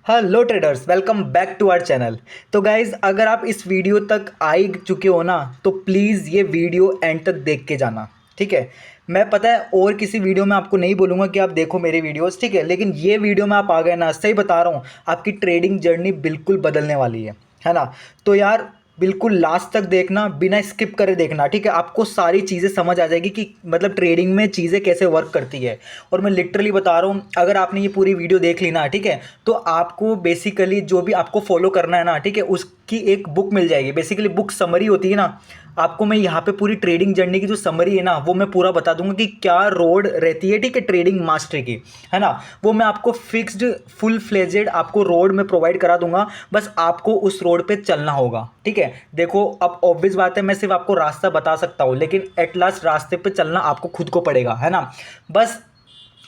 Hello traders, welcome back to our channel. तो guys, अगर आप इस वीडियो तक आ ही चुके हो ना, तो प्लीज़ ये वीडियो एंड तक देख के जाना। ठीक है। मैं पता है और किसी वीडियो में आपको नहीं बोलूँगा कि आप देखो मेरे वीडियोस, ठीक है, लेकिन ये वीडियो में आप आ गए ना, सही बता रहा हूँ, आपकी ट्रेडिंग जर्नी बिल्कुल बदलने वाली है ना। तो यार बिल्कुल लास्ट तक देखना, बिना स्किप करे देखना, ठीक है। आपको सारी चीज़ें समझ आ जाएगी कि मतलब ट्रेडिंग में चीज़ें कैसे वर्क करती है। और मैं लिटरली बता रहा हूँ, अगर आपने ये पूरी वीडियो देख ली ना, ठीक है, तो आपको बेसिकली जो भी आपको फॉलो करना है ना, ठीक है, उसकी एक बुक मिल जाएगी। बेसिकली बुक समरी होती है ना, आपको मैं यहाँ पे पूरी ट्रेडिंग जर्नी की जो समरी है ना, वो मैं पूरा बता दूंगा कि क्या रोड रहती है, ठीक है, ट्रेडिंग मास्टरी की, है ना। वो मैं आपको फिक्स्ड फुल फ्लेजेड आपको रोड में प्रोवाइड करा दूंगा। बस आपको उस रोड पे चलना होगा, ठीक है। देखो, अब ऑब्वियस बात है, मैं सिर्फ आपको रास्ता बता सकता हूँ, लेकिन एट लास्ट रास्ते पे चलना आपको खुद को पड़ेगा, है ना। बस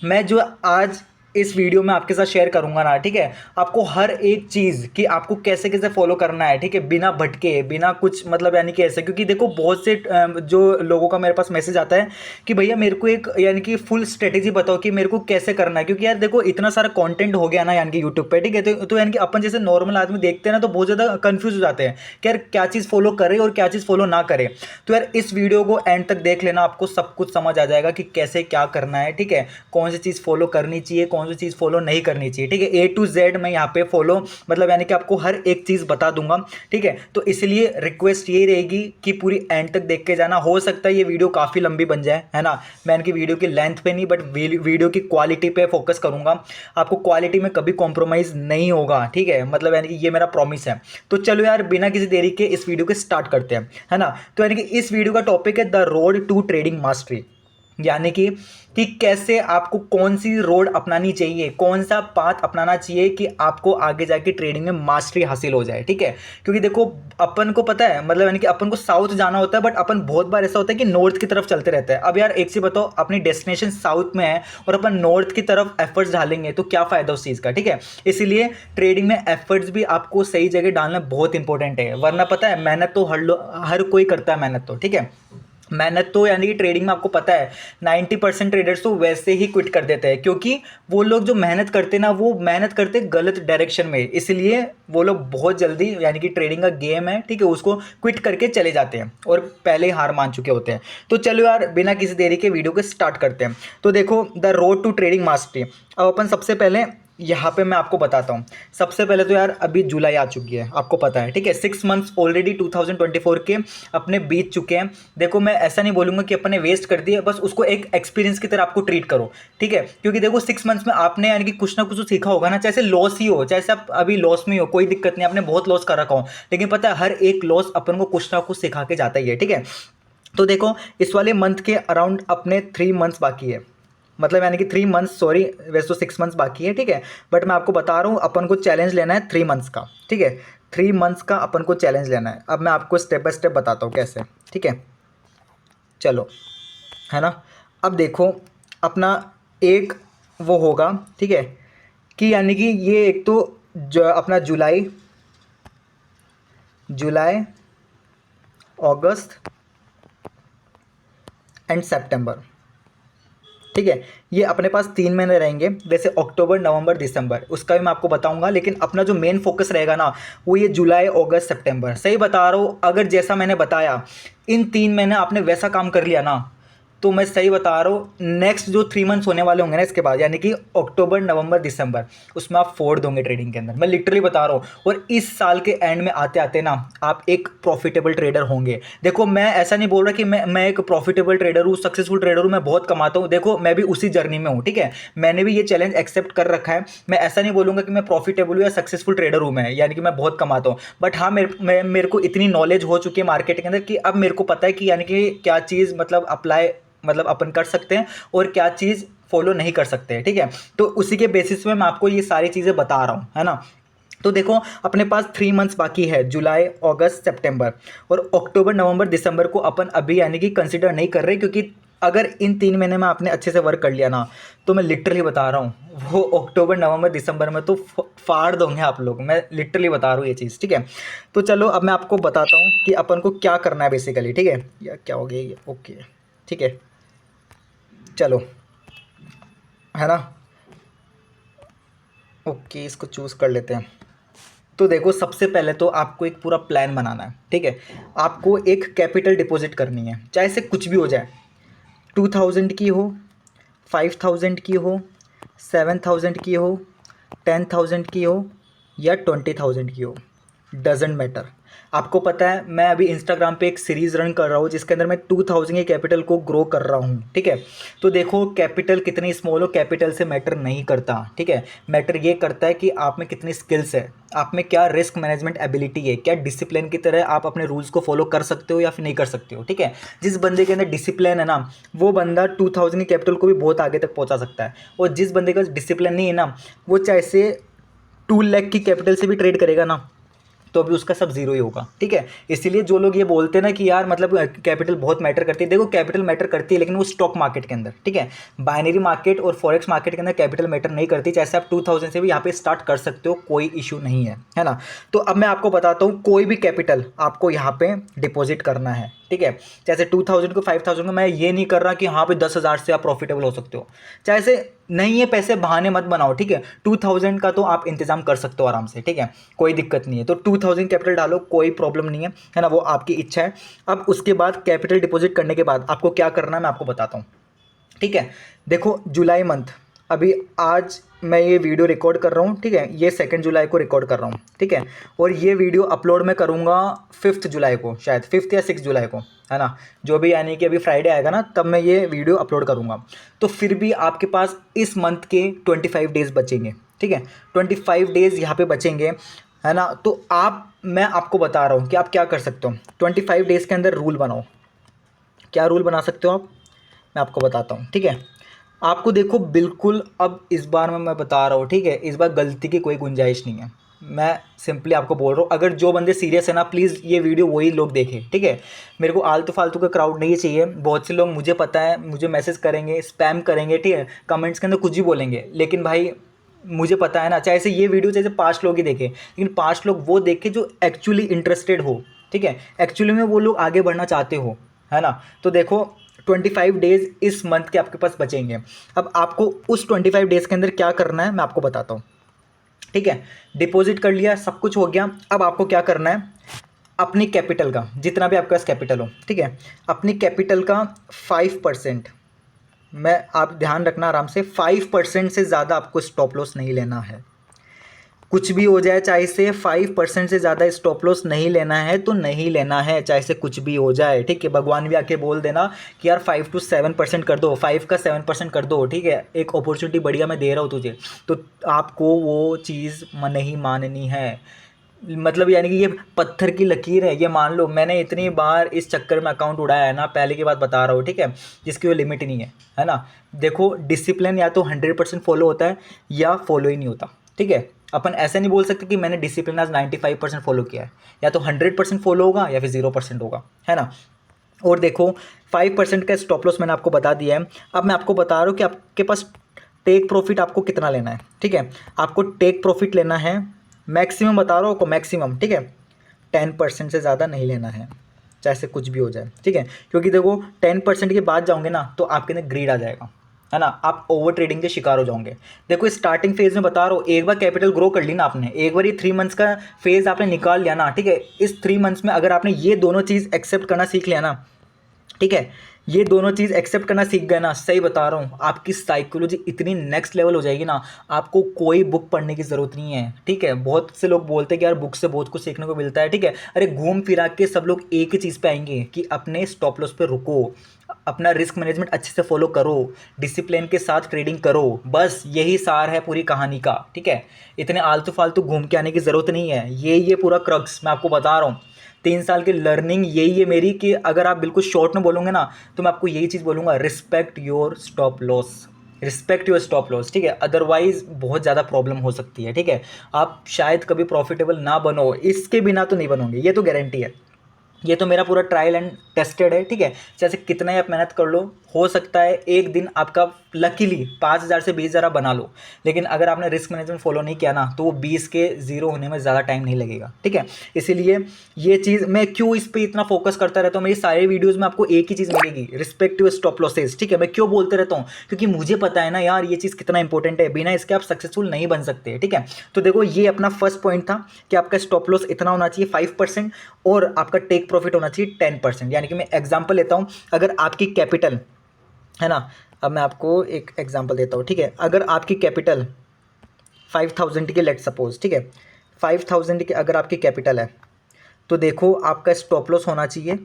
मैं जो आज इस वीडियो में आपके साथ शेयर करूंगा ना, ठीक है, आपको हर एक चीज़ कि आपको कैसे कैसे फॉलो करना है, ठीक है, बिना भटके, बिना कुछ मतलब यानी कि ऐसे, क्योंकि देखो बहुत से जो लोगों का मेरे पास मैसेज आता है कि भैया मेरे को एक यानी कि फुल स्ट्रेटेजी बताओ कि मेरे को कैसे करना है। क्योंकि यार देखो, इतना सारा कंटेंट हो गया ना यानी कि यूट्यूब पे, ठीक है, तो यानी कि अपन जैसे नॉर्मल आदमी देखते हैं ना, तो बहुत ज़्यादा कंफ्यूज हो जाते हैं कि यार क्या चीज़ फॉलो करे और क्या चीज़ फॉलो ना करे। तो यार इस वीडियो को एंड तक देख लेना, आपको सब कुछ समझ आ जाएगा कि कैसे क्या करना है, ठीक है, कौन सी चीज़ फॉलो करनी चाहिए, कौन सी चीज़ फॉलो नहीं करनी चाहिए, ठीक है। ए टू जेड मैं यहाँ पे फॉलो मतलब यानी कि आपको हर एक चीज़ बता दूंगा, ठीक है। तो इसलिए रिक्वेस्ट यही रहेगी कि पूरी एंड तक देख के जाना। हो सकता है ये वीडियो काफ़ी लंबी बन जाए, है ना। मैं इनकी वीडियो की लेंथ पे नहीं, बट वीडियो की क्वालिटी पे फोकस करूंगा। आपको क्वालिटी में कभी कॉम्प्रोमाइज़ नहीं होगा, ठीक है, मतलब यानी कि ये मेरा प्रॉमिस है। तो चलो यार, बिना किसी देरी के इस वीडियो को स्टार्ट करते हैं, है ना। तो यानी कि इस वीडियो का टॉपिक है the road to trading mastery. यानी कि कैसे आपको कौन सी रोड अपनानी चाहिए, कौन सा पाथ अपनाना चाहिए कि आपको आगे जाके ट्रेडिंग में मास्टरी हासिल हो जाए, ठीक है। क्योंकि देखो, अपन को पता है, मतलब यानी कि अपन को साउथ जाना होता है, बट अपन बहुत बार ऐसा होता है कि नॉर्थ की तरफ चलते रहते हैं। अब यार एक चीज बताओ, अपनी डेस्टिनेशन साउथ में है और अपन नॉर्थ की तरफ एफर्ट्स डालेंगे तो क्या फायदा उस चीज़ का, ठीक है। इसीलिए ट्रेडिंग में एफर्ट्स भी आपको सही जगह डालना बहुत इंपॉर्टेंट है। वरना पता है, मेहनत तो हर कोई करता है, मेहनत तो, ठीक है। मेहनत तो यानी कि ट्रेडिंग में आपको पता है 90% ट्रेडर्स तो वैसे ही क्विट कर देते हैं, क्योंकि वो लोग जो मेहनत करते हैं ना, वो मेहनत करते गलत डायरेक्शन में। इसलिए वो लोग बहुत जल्दी यानी कि ट्रेडिंग का गेम है, ठीक है, उसको क्विट करके चले जाते हैं और पहले ही हार मान चुके होते हैं। तो चलो यार, बिना किसी देरी के वीडियो को स्टार्ट करते हैं। तो देखो, the road to trading mastery. अब अपन सबसे पहले यहाँ पे मैं आपको बताता हूँ। सबसे पहले तो यार अभी जुलाई आ चुकी है, आपको पता है, ठीक है। 6 मंथ्स ऑलरेडी 2024 के अपने बीत चुके हैं। देखो, मैं ऐसा नहीं बोलूँगा कि अपने वेस्ट कर दिए, बस उसको एक एक्सपीरियंस की तरह आपको ट्रीट करो, ठीक है। क्योंकि देखो, 6 मंथ्स में आपने यानी कि कुछ ना कुछ तो सीखा होगा ना, चाहे लॉस ही हो, चाहे आप अभी लॉस में हो, कोई दिक्कत नहीं, आपने बहुत लॉस कर रखा हो, लेकिन पता है हर एक लॉस अपन को कुछ ना कुछ सिखा के जाता ही है, ठीक है। तो देखो, इस वाले मंथ के अराउंड अपने 3 मंथ्स बाकी है, मतलब यानी कि 3 मंथ्स, सॉरी, वैसे तो 6 मंथ्स बाकी है, ठीक है। बट मैं आपको बता रहा हूँ, अपन को चैलेंज लेना है 3 मंथ्स का, ठीक है। 3 मंथ्स का अपन को चैलेंज लेना है। अब मैं आपको स्टेप बाय स्टेप बताता हूँ कैसे, ठीक है। चलो, है ना। अब देखो, अपना एक वो होगा, ठीक है, कि यानी कि ये एक तो जो अपना जुलाई जुलाई अगस्त एंड सितंबर, ठीक है। ये अपने पास 3 महीने रहेंगे। वैसे अक्टूबर नवंबर दिसंबर उसका भी मैं आपको बताऊंगा, लेकिन अपना जो मेन फोकस रहेगा ना, वो ये जुलाई अगस्त सितंबर। सही बता रहा हूँ, अगर जैसा मैंने बताया इन 3 महीने आपने वैसा काम कर लिया ना, तो मैं सही बता रहा हूँ, नेक्स्ट जो 3 मंथ्स होने वाले होंगे ना इसके बाद, यानी कि अक्टूबर नवंबर दिसंबर, उसमें आप फोड़ दोगे ट्रेडिंग के अंदर, मैं लिटरली बता रहा हूँ। और इस साल के एंड में आते आते ना, आप एक प्रॉफिटेबल ट्रेडर होंगे। देखो, मैं ऐसा नहीं बोल रहा कि मैं एक प्रॉफिटेबल ट्रेडर हूँ, सक्सेसफुल ट्रेडर हूँ, मैं बहुत कमाता हूँ। देखो, मैं भी उसी जर्नी में हूँ, ठीक है। मैंने भी ये चैलेंज एक्सेप्ट कर रखा है। मैं ऐसा नहीं बोलूँगा कि मैं प्रॉफिटेबल हूँ या सक्सेसफुल ट्रेडर हूँ, मैं यानी कि मैं बहुत कमाता हूँ। बट हाँ, मेरे को इतनी नॉलेज हो चुकी है मार्केट के अंदर कि अब मेरे को पता है कि यानी कि क्या चीज़ मतलब अप्लाई मतलब अपन कर सकते हैं और क्या चीज़ फॉलो नहीं कर सकते हैं, ठीक है। तो उसी के बेसिस में मैं आपको ये सारी चीज़ें बता रहा हूँ, है ना। तो देखो, अपने पास 3 मंथ्स बाकी है, जुलाई अगस्त सितंबर, और अक्टूबर नवंबर दिसंबर को अपन अभी यानी कि कंसिडर नहीं कर रहे, क्योंकि अगर इन 3 महीने में आपने अच्छे से वर्क कर लिया ना, तो मैं लिटरली बता रहा हूँ, वो अक्टूबर नवंबर दिसंबर में तो फाड़ दोगे आप लोग, मैं लिटरली बता रहा हूँ ये चीज़, ठीक है। तो चलो, अब मैं आपको बताता हूँ कि अपन को क्या करना है बेसिकली, ठीक है। या क्या हो गया ये, ओके, ठीक है। चलो, है ना। ओके, इसको चूज़ कर लेते हैं। तो देखो, सबसे पहले तो आपको एक पूरा प्लान बनाना है, ठीक है। आपको एक कैपिटल डिपॉजिट करनी है, चाहे से कुछ भी हो जाए। 2000 की हो, 5000 की हो, 7000 की हो, 10,000 की हो, या 20,000 की हो, डजेंट मैटर। आपको पता है मैं अभी इंस्टाग्राम पे एक सीरीज़ रन कर रहा हूँ जिसके अंदर मैं 2000 के कैपिटल को ग्रो कर रहा हूँ, ठीक है। तो देखो, कैपिटल कितनी स्मॉल हो, कैपिटल से मैटर नहीं करता, ठीक है। मैटर ये करता है कि आप में कितनी स्किल्स है, आप में क्या रिस्क मैनेजमेंट एबिलिटी है, क्या डिसिप्लिन की तरह आप अपने रूल्स को फॉलो कर सकते हो या फिर नहीं कर सकते हो, ठीक है। जिस बंदे के अंदर डिसिप्लिन है ना, वो बंदा 2000 के कैपिटल को भी बहुत आगे तक पहुंचा सकता है। और जिस बंदे का डिसिप्लिन नहीं है ना, वो चाहे से 2 लाख की कैपिटल से भी ट्रेड करेगा ना, तो अभी उसका सब जीरो ही होगा, ठीक है। इसीलिए जो लोग ये बोलते हैं ना कि यार मतलब कैपिटल बहुत मैटर करती है, देखो कैपिटल मैटर करती है लेकिन वो स्टॉक मार्केट के अंदर, ठीक है। बाइनरी मार्केट और फॉरेक्स मार्केट के अंदर कैपिटल मैटर नहीं करती। जैसे आप 2000 से भी यहाँ पे स्टार्ट कर सकते हो, कोई इशू नहीं है ना। तो अब मैं आपको बताता हूँ, कोई भी कैपिटल आपको यहाँ पे डिपॉजिट करना है, ठीक है। जैसे 2000 को 5000 को मैं ये नहीं कर रहा कि हाँ पे 10,000 से आप प्रॉफिटेबल हो सकते हो, चाहे से नहीं है, पैसे बहाने मत बनाओ, ठीक है। 2000 का तो आप इंतजाम कर सकते हो आराम से, ठीक है, कोई दिक्कत नहीं है। तो 2000 कैपिटल डालो, कोई प्रॉब्लम नहीं है ना, वो आपकी इच्छा है। अब उसके बाद कैपिटल डिपॉजिट करने के बाद आपको क्या करना है मैं आपको बताता हूँ, ठीक है। देखो, जुलाई मंथ, अभी आज मैं ये वीडियो रिकॉर्ड कर रहा हूँ, ठीक है, ये 2 जुलाई को रिकॉर्ड कर रहा हूँ, ठीक है। और ये वीडियो अपलोड मैं करूँगा 5 जुलाई को, शायद 5 या 6 जुलाई को, है ना। जो भी यानी कि अभी फ्राइडे आएगा ना, तब मैं ये वीडियो अपलोड करूँगा। तो फिर भी आपके पास इस मंथ के 25 डेज़ बचेंगे, ठीक है। 25 डेज़ यहाँ पे बचेंगे, है ना। तो मैं आपको बता रहा हूँ कि आप क्या कर सकते हो। 25 डेज़ के अंदर रूल बनाओ। क्या रूल बना सकते हो आप, मैं आपको बताता हूँ, ठीक है। आपको देखो, बिल्कुल अब इस बार मैं बता रहा हूँ, ठीक है, इस बार गलती की कोई गुंजाइश नहीं है। मैं सिंपली आपको बोल रहा हूँ, अगर जो बंदे सीरियस है ना, प्लीज़ ये वीडियो वही लोग देखें, ठीक है। मेरे को आलतू फालतू का क्राउड नहीं चाहिए। बहुत से लोग, मुझे पता है, मुझे मैसेज करेंगे, स्पैम करेंगे, ठीक है, कमेंट्स के अंदर कुछ भी बोलेंगे, लेकिन भाई मुझे पता है ना, चाहे से ये वीडियो जैसे 5 लोग ही देखें, लेकिन 5 लोग वो देखें जो एक्चुअली इंटरेस्टेड हो, ठीक है, एक्चुअली में वो लोग आगे बढ़ना चाहते हो, है ना। तो देखो, 25 डेज़ इस मंथ के आपके पास बचेंगे। अब आपको उस 25 डेज़ के अंदर क्या करना है मैं आपको बताता हूँ, ठीक है। डिपॉजिट कर लिया, सब कुछ हो गया। अब आपको क्या करना है, अपनी कैपिटल का, जितना भी आपके पास कैपिटल हो, ठीक है, अपनी कैपिटल का 5%, मैं आप ध्यान रखना आराम से, 5% से ज़्यादा आपको स्टॉप लॉस नहीं लेना है। कुछ भी हो जाए, चाहे से 5% से ज़्यादा स्टॉप लॉस नहीं लेना है तो नहीं लेना है, चाहे से कुछ भी हो जाए, ठीक है। भगवान भी आके बोल देना कि यार 5 to 7% कर दो, 5 का 7% कर दो, ठीक है, एक अपॉर्चुनिटी बढ़िया मैं दे रहा हूँ तुझे, तो आपको वो चीज़ नहीं माननी है। मतलब यानी कि ये पत्थर की लकीर है, ये मान लो। मैंने इतनी बार इस चक्कर में अकाउंट उड़ाया है ना, पहले की बात बता रहा हूँ, ठीक है, जिसकी कोई लिमिट ही नहीं है ना। देखो, डिसिप्लिन या तो 100% फॉलो होता है या फॉलो ही नहीं होता, ठीक है। अपन ऐसे नहीं बोल सकते कि मैंने डिसिप्लिन आज 95% फॉलो किया है, या तो 100% फॉलो होगा या फिर 0% होगा, है ना। और देखो, 5% का स्टॉप लॉस मैंने आपको बता दिया है। अब मैं आपको बता रहा हूँ कि आपके पास टेक प्रॉफिट आपको कितना लेना है, ठीक है। आपको टेक प्रॉफिट लेना है, मैक्सिमम बता रहा हूँ आपको, मैक्सिमम, ठीक है, 10% से ज़्यादा नहीं लेना है, चाहे से कुछ भी हो जाए, ठीक है। क्योंकि देखो, 10% के बाद जाओगे ना तो आपके अंदर ग्रीड आ जाएगा, है ना, आप ओवर ट्रेडिंग के शिकार हो जाओगे। देखो, स्टार्टिंग फेज में बता रहा हूँ, एक बार कैपिटल ग्रो कर ली ना आपने, एक बार ये 3 मंथ्स का फेज आपने निकाल लिया ना, ठीक है, इस 3 मंथ्स में अगर आपने ये दोनों चीज़ एक्सेप्ट करना सीख लिया ना, ठीक है, ये दोनों चीज़ एक्सेप्ट करना सीख गए ना, सही बता रहा हूँ, आपकी साइकोलॉजी इतनी नेक्स्ट लेवल हो जाएगी ना, आपको कोई बुक पढ़ने की ज़रूरत नहीं है, ठीक है। बहुत से लोग बोलते हैं कि यार बुक से बहुत कुछ सीखने को मिलता है, ठीक है। अरे घूम फिरा के सब लोग एक ही चीज़ पे आएंगे कि अपने स्टॉप लॉस पे रुको, अपना रिस्क मैनेजमेंट अच्छे से फॉलो करो, डिसिप्लिन के साथ ट्रेडिंग करो, बस यही सार है पूरी कहानी का, ठीक है। इतने आलतू फालतू घूम के आने की ज़रूरत नहीं है, ये पूरा क्रक्स मैं आपको बता रहा हूँ। 3 साल की लर्निंग यही है मेरी, कि अगर आप बिल्कुल शॉर्ट में बोलोगे ना तो मैं आपको यही चीज़ बोलूँगा, respect your stop loss, respect your stop loss, ठीक है। अदरवाइज बहुत ज़्यादा प्रॉब्लम हो सकती है, ठीक है। आप शायद कभी प्रॉफिटेबल ना बनो, इसके बिना तो नहीं बनोगे, ये तो गारंटी है। ये तो मेरा पूरा ट्रायल एंड टेस्टेड है, ठीक है। जैसे कितना ही आप मेहनत कर लो, हो सकता है एक दिन आपका लकीली 5,000 से 20,000 आप बना लो, लेकिन अगर आपने रिस्क मैनेजमेंट फॉलो नहीं किया ना तो वो 20 के ज़ीरो होने में ज़्यादा टाइम नहीं लगेगा, ठीक है। इसीलिए ये चीज़ मैं क्यों इस पर इतना फोकस करता रहता हूँ, मेरी सारे वीडियोज़ में आपको एक ही चीज़ मिलेगी, रिस्पेक्टिव स्टॉप लॉसेज, ठीक है। मैं क्यों बोलते रहता हूँ, क्योंकि मुझे पता है ना यार ये चीज़ कितना इंपॉर्टेंट है, बिना इसके आप सक्सेसफुल नहीं बन सकते, ठीक है। तो देखो ये अपना फर्स्ट पॉइंट था कि आपका स्टॉप लॉस इतना होना चाहिए 5% और आपका टेक प्रॉफिट होना चाहिए 10%। यानी कि मैं एग्जांपल लेता हूँ, अगर आपकी कैपिटल है ना, अब मैं आपको एक एग्जांपल देता हूँ, ठीक है। अगर आपकी कैपिटल 5,000 की, लेट सपोज, ठीक है, 5,000 की अगर आपकी कैपिटल है तो देखो आपका स्टॉप लॉस होना चाहिए,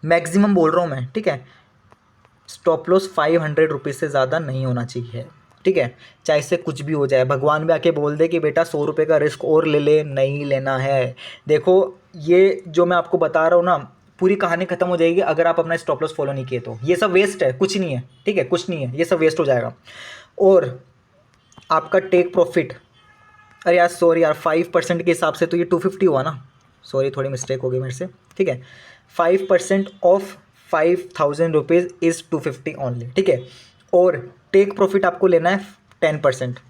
मैक्सिमम बोल रहा हूँ मैं, ठीक है, स्टॉप लॉस 500 रुपीज़ से ज़्यादा नहीं होना चाहिए, ठीक है। चाहे इससे कुछ भी हो जाए, भगवान भी आके बोल दे कि बेटा 100 रुपये का रिस्क और ले ले, नहीं लेना है। देखो ये जो मैं आपको बता रहा हूँ ना, पूरी कहानी खत्म हो जाएगी अगर आप अपना स्टॉप लॉस फॉलो नहीं किए तो। ये सब वेस्ट है, कुछ नहीं है, ठीक है, कुछ नहीं है, ये सब वेस्ट हो जाएगा। और आपका टेक प्रॉफिट, अरे यार सॉरी यार, 5% के हिसाब से तो ये 250 हुआ ना, सॉरी थोड़ी मिस्टेक हो गई मेरे से, ठीक है। 5% ऑफ 5,000 रुपीज़ इज़ 250 ओनली, ठीक है। और टेक प्रॉफिट आपको लेना है 10%,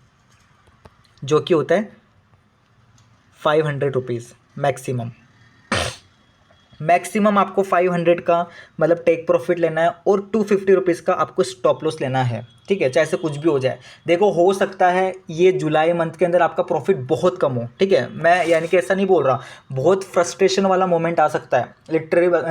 जो कि होता है 500 रुपीज़ मैक्सिमम। मैक्सिमम आपको 500 का मतलब टेक प्रॉफिट लेना है और 250 रुपीज़ का आपको स्टॉप लॉस लेना है, ठीक है, चाहे से कुछ भी हो जाए। देखो हो सकता है ये जुलाई मंथ के अंदर आपका प्रॉफिट बहुत कम हो, ठीक है, मैं यानी कि ऐसा नहीं बोल रहा, बहुत फ्रस्ट्रेशन वाला मोमेंट आ सकता है,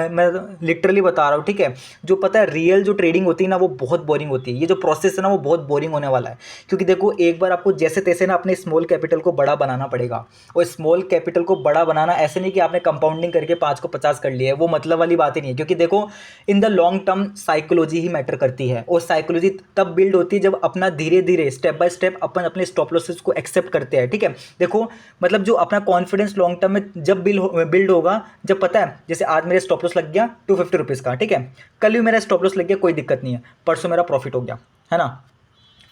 मैं लिटरली बता रहा हूँ, ठीक है। जो पता है रियल जो ट्रेडिंग होती है ना वो बहुत बोरिंग होती है, ये जो प्रोसेस है ना वो बहुत बोरिंग होने वाला है। क्योंकि देखो एक बार आपको जैसे तैसे ना अपने स्मॉल कैपिटल को बड़ा बनाना पड़ेगा, और स्मॉल कैपिटल को बड़ा बनाना ऐसे नहीं कि आपने कंपाउंडिंग करके 5 को 50 कर लिया है, वो मतलब वाली बात ही नहीं है। क्योंकि देखो in the long term psychology he matter करती है, और साइकोलॉजी तब बिल्ड होती है जब अपना धीरे धीरे स्टेप बाय स्टेप अपन अपने स्टॉप लॉसेस को एक्सेप्ट करते हैं, ठीक है। देखो मतलब जो अपना कॉन्फिडेंस लॉन्ग टर्म में जब बिल्ड होगा, जब पता है जैसे आज मेरे स्टॉप लॉस लग गया 250 रुपीज़ का, ठीक है, कल भी मेरा स्टॉप लॉस लग गया, कोई दिक्कत नहीं है, परसों मेरा प्रॉफिट हो गया, है ना।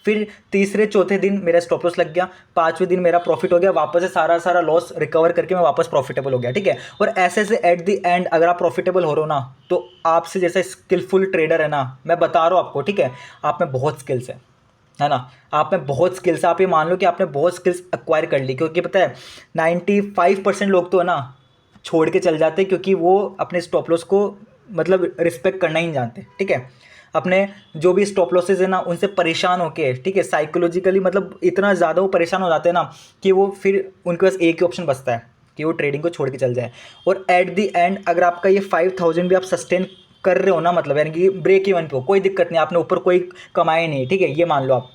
फिर तीसरे चौथे दिन मेरा स्टॉप लॉस लग गया, पांचवें दिन मेरा प्रॉफिट हो गया, वापस से सारा सारा लॉस रिकवर करके मैं वापस प्रॉफिटेबल हो गया, ठीक है। और ऐसे से एट द एंड अगर आप प्रॉफिटेबल हो रहे हो ना, तो आपसे जैसे स्किलफुल ट्रेडर है ना, मैं बता रहा हूँ आपको, ठीक है, आप में बहुत स्किल्स है ना, आप में बहुत स्किल्स है। आप ये मान लो कि आपने बहुत स्किल्स एक्वायर कर ली, क्योंकि पता है 95% लोग तो है ना छोड़ के चल जाते हैं, क्योंकि वो अपने स्टॉप लॉस को मतलब रिस्पेक्ट करना ही नहीं जानते, ठीक है। अपने जो भी स्टॉप लॉसेज है ना उनसे परेशान होके, ठीक है, साइकोलॉजिकली मतलब इतना ज़्यादा वो परेशान हो जाते हैं ना कि वो फिर उनके पास एक ही ऑप्शन बचता है कि वो ट्रेडिंग को छोड़ के चल जाए। और एट द एंड अगर आपका ये 5,000 भी आप सस्टेन कर रहे हो ना, मतलब यानी कि ब्रेक इवन पे हो, कोई दिक्कत नहीं, आपने ऊपर कोई कमाए नहीं, ठीक है। ये मान लो आप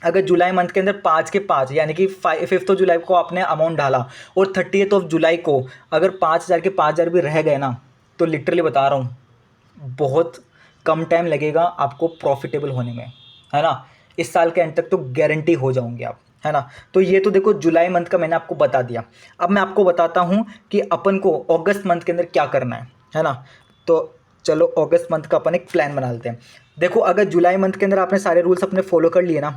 अगर जुलाई मंथ के अंदर 5 के 5 यानी कि 5 जुलाई को आपने अमाउंट डाला, और 30 जुलाई को अगर 5,000 के 5,000 भी रह गए ना, तो लिटरली बता रहा हूँ बहुत कम टाइम लगेगा आपको प्रॉफिटेबल होने में, है ना। इस साल के एंड तक तो गारंटी हो जाओगे आप, है ना। तो ये तो देखो जुलाई मंथ का मैंने आपको बता दिया। अब मैं आपको बताता हूँ कि अपन को अगस्त मंथ के अंदर क्या करना है ना। तो चलो अगस्त मंथ का अपन एक प्लान बना लेते हैं। देखो अगर जुलाई मंथ के अंदर आपने सारे रूल्स अपने फॉलो कर लिए ना,